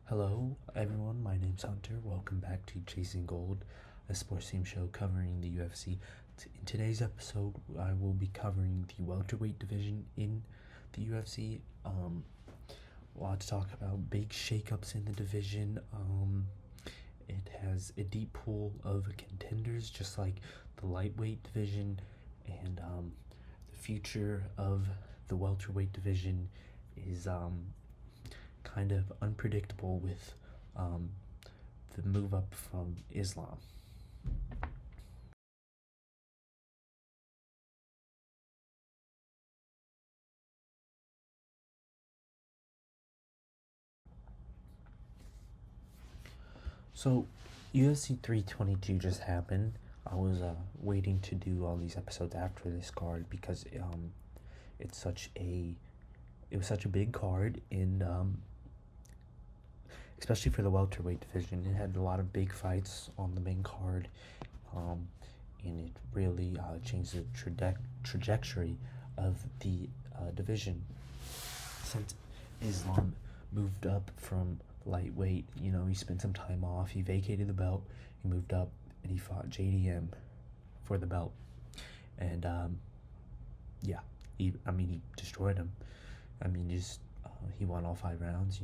Hello, everyone. My name's Hunter. Welcome back to Chasing Gold, a sports team show covering the UFC. In today's episode, I will be covering the welterweight division in the UFC. A lot to talk about. Big shakeups in the division. It has a deep pool of contenders, just like the lightweight division, and the future of the welterweight division is kind of unpredictable with the move up from Islam. So, UFC 322 just happened. I was waiting to do all these episodes after this card because it's such a it was such a big card, and especially for the welterweight division, it had a lot of big fights on the main card, and it really changed the trajectory of the division since Islam moved up from lightweight. He spent some time off, he vacated the belt, he moved up, and he fought JDM for the belt, and yeah, he destroyed him. He won all 5 rounds.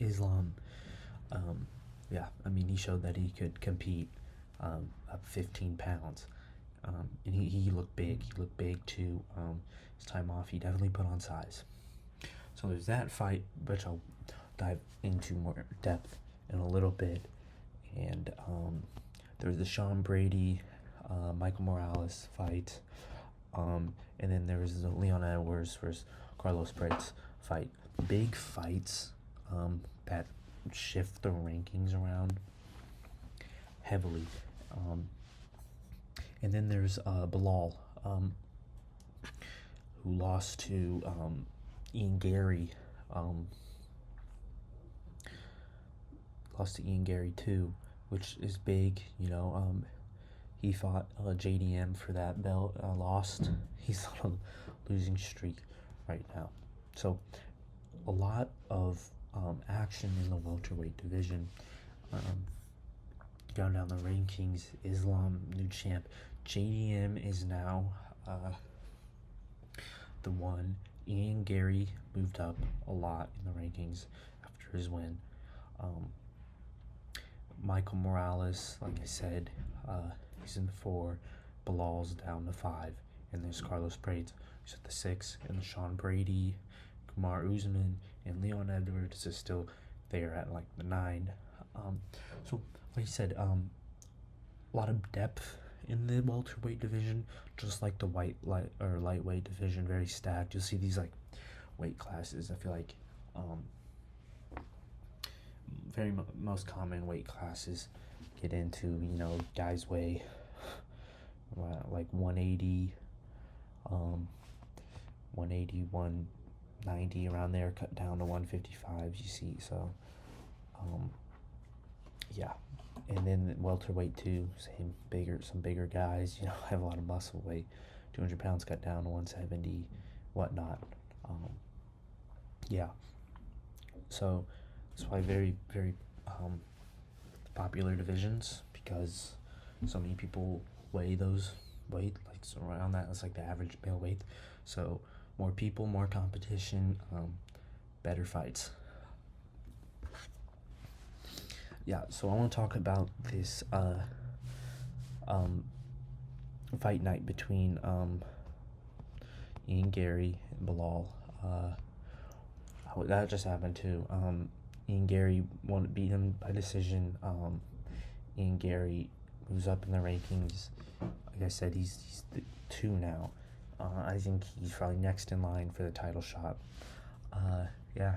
Islam, he showed that he could compete up 15 pounds. And he looked big. He looked big too. His time off, he definitely put on size. So there's that fight, which I'll dive into more depth in a little bit. And there's the Sean Brady, Michael Morales fight. And then there was the Leon Edwards versus Carlos Prates fight. Big fights that shift the rankings around heavily. And then there's Bilal, who lost to Ian Gary. Lost to Ian Gary too, which is big. He fought JDM for that belt, lost. He's on a losing streak right now. So a lot of action in the welterweight division. Going down the rankings, Islam, new champ. JDM is now the one. Ian Gary moved up a lot in the rankings after his win. Michael Morales, like I said, he's in 4. Bilal's down to 5. And there's Carlos Prates, who's at the 6. And Sean Brady, Kumar Usman, and Leon Edwards is still there at like the 9. So like I said, a lot of depth in the welterweight division, just like the lightweight division, very stacked. You'll see these like weight classes. I feel like most common weight classes get into, guys weigh like 180, 190 around there, cut down to 155. You see, so yeah. And then welterweight too, some bigger guys, have a lot of muscle weight. 200 pounds cut down to 170, whatnot. Yeah. So that's why very, very popular divisions, because so many people weigh those weight, like so around that. It's like the average male weight. So more people, more competition, better fights. Yeah, so I want to talk about this fight night between Ian Gary and Bilal. That just happened too. Ian Gary beat him by decision. Ian Gary moves up in the rankings. Like I said, he's the 2 now. I think he's probably next in line for the title shot. Yeah,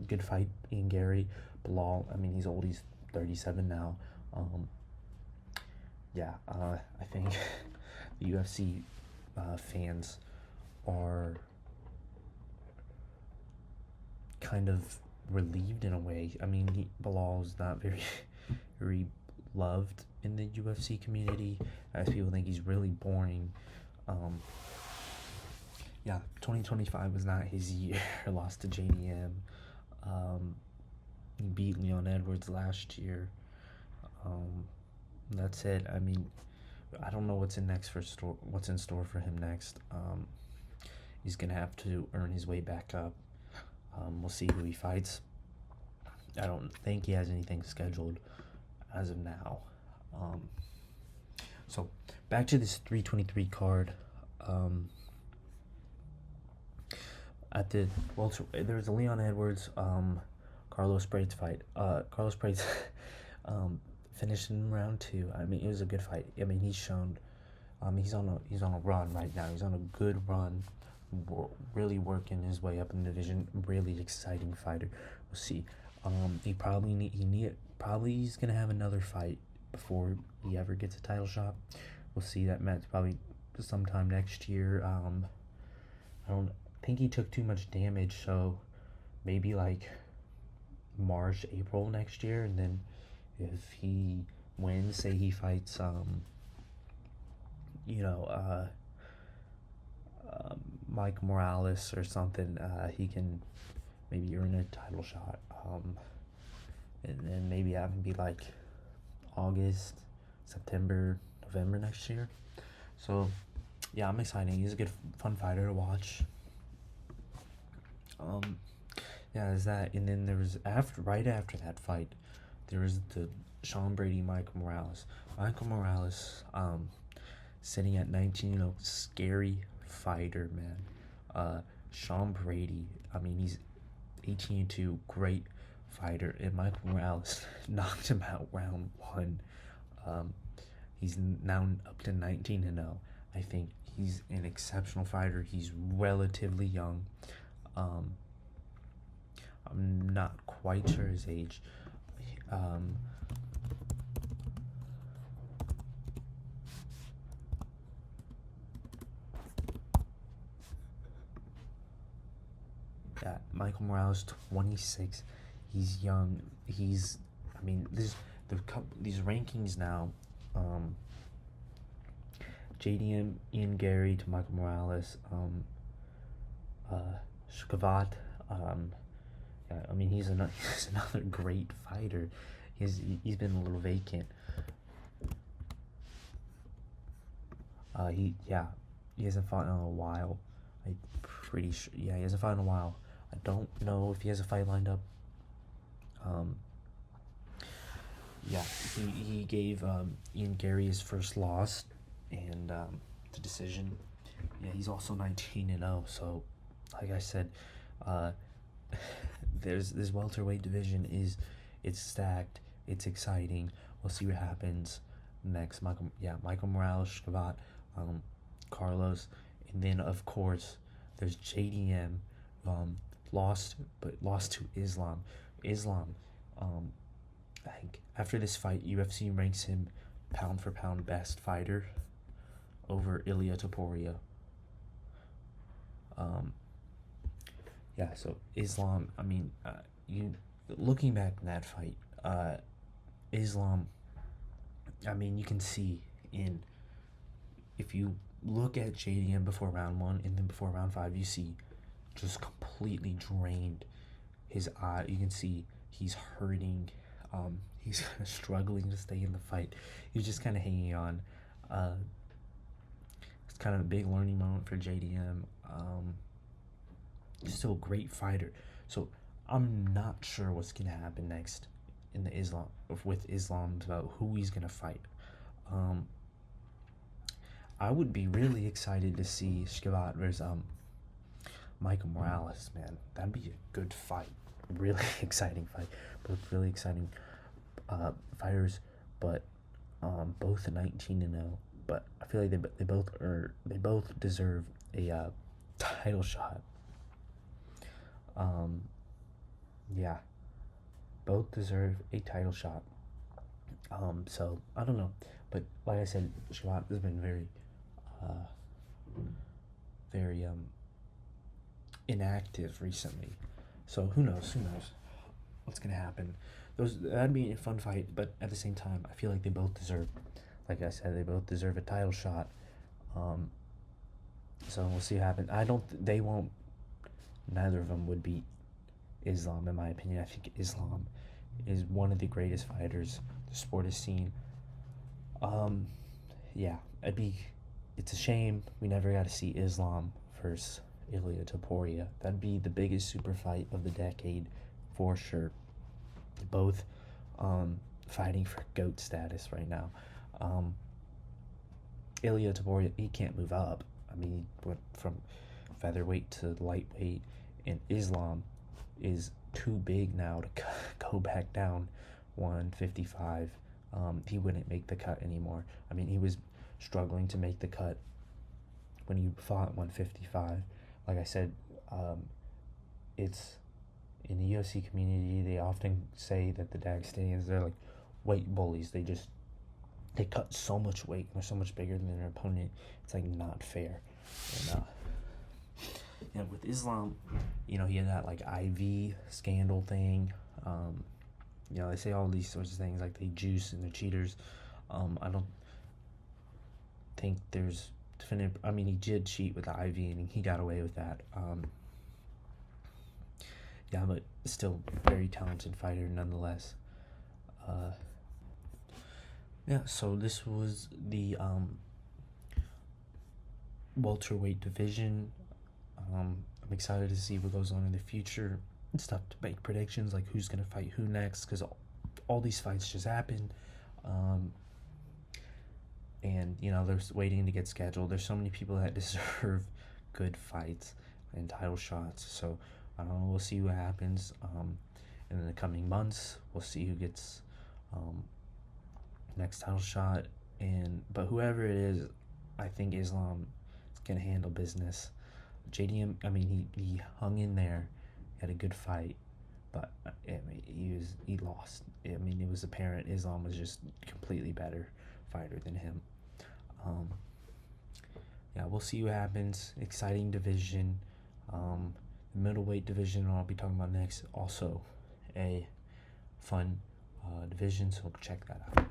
good fight, Ian Gary. Bilal, he's old. He's 37 now. I think the UFC fans are kind of relieved in a way. Bilal's not very loved in the UFC community, as people think he's really boring. yeah, 2025 was not his year. Lost to JDM. He beat Leon Edwards last year. That's it. I mean, I don't know what's what's in store for him next. He's gonna have to earn his way back up. We'll see who he fights. I don't think he has anything scheduled as of now. So back to this 323 card. At the there was a Leon Edwards, Carlos Prates fight. Carlos Prates finished in round 2. I mean, it was a good fight. I mean, he's shown, he's on a run right now. He's on a good run, really working his way up in the division. Really exciting fighter. We'll see. He's gonna have another fight before he ever gets a title shot. We'll see. That match probably sometime next year. I don't think he took too much damage, so maybe like March, April next year, and then if he wins, say he fights Mike Morales or something, he can maybe earn a title shot, and then maybe have him be like August, September, November next year. So yeah, I'm excited. He's a good, fun fighter to watch. Yeah, there's that, and then there was right after that fight, there was the Sean Brady Michael Morales. Michael Morales, sitting at 19-0, scary fighter, man. Sean Brady, I mean, he's 18-2, great fighter, and Michael Morales knocked him out round 1. He's now up to 19-0. I think he's an exceptional fighter. He's relatively young. I'm not quite sure his age. Yeah, Michael Morales, 26. He's young. I mean, these rankings now. JDM, Ian Gary to Michael Morales. Shkavat. I mean, he's another great fighter. He's been a little vacant. He hasn't fought in a while. I'm pretty sure. Yeah, he hasn't fought in a while. I don't know if he has a fight lined up. Yeah, he gave Ian Gary his first loss, and the decision. Yeah, he's also 19-0. So, like I said, there's this welterweight division it's stacked. It's exciting. We'll see what happens next. Michael Morales, Shkavat, Carlos, and then of course there's JDM, lost to Islam. I think after this fight, UFC ranks him pound for pound best fighter over Ilia Topuria. So Islam, I mean, looking back in that fight, Islam, I mean, you can see if you look at JDM before round 1 and then before round 5, you see just completely drained. His eye, you can see he's hurting. He's kind of struggling to stay in the fight. He's just kind of hanging on. It's kind of a big learning moment for JDM. Still a great fighter. So I'm not sure what's gonna happen next in with Islam about who he's gonna fight. I would be really excited to see Shkavat versus Michael Morales, man. That'd be a good fight. Really exciting fight. Both really exciting fighters, but both 19-0. But I feel like they both deserve a title shot. Both deserve a title shot. So I don't know, but like I said, Shkavat has been very inactive recently. So who knows what's gonna happen. That'd be a fun fight, but at the same time, I feel like they both deserve, like I said, they both deserve a title shot. So we'll see what happens. They won't. Neither of them would beat Islam, in my opinion. I think Islam is one of the greatest fighters the sport has seen. Yeah, it's a shame we never got to see Islam versus Ilia Topuria. That'd be the biggest super fight of the decade for sure. Both fighting for GOAT status right now. Ilia Topuria, he can't move up. I mean, he went from featherweight to lightweight, and Islam is too big now to go back down 155. He wouldn't make the cut anymore. I mean, he was struggling to make the cut when he fought 155. Like I said, it's in the UFC community, they often say that the Dagestanians, they're like weight bullies. They cut so much weight, they're so much bigger than their opponent. It's like not fair. And with Islam, he had that like IV scandal thing. They say all these sorts of things like they juice and they're cheaters. I don't think there's definitive. I mean, he did cheat with the IV and he got away with that. But still very talented fighter nonetheless. So this was the welterweight division. I'm excited to see what goes on in the future. It's tough to make predictions like who's gonna fight who next because all these fights just happened, and they're waiting to get scheduled. There's so many people that deserve good fights and title shots. So I don't know. We'll see what happens. In the coming months, we'll see who gets next title shot. But whoever it is, I think Islam is gonna handle business. JDM, I mean, he hung in there, had a good fight, but he lost. I mean, it was apparent Islam was just a completely better fighter than him. We'll see what happens. Exciting division. The middleweight division I'll be talking about next, also a fun division, so check that out.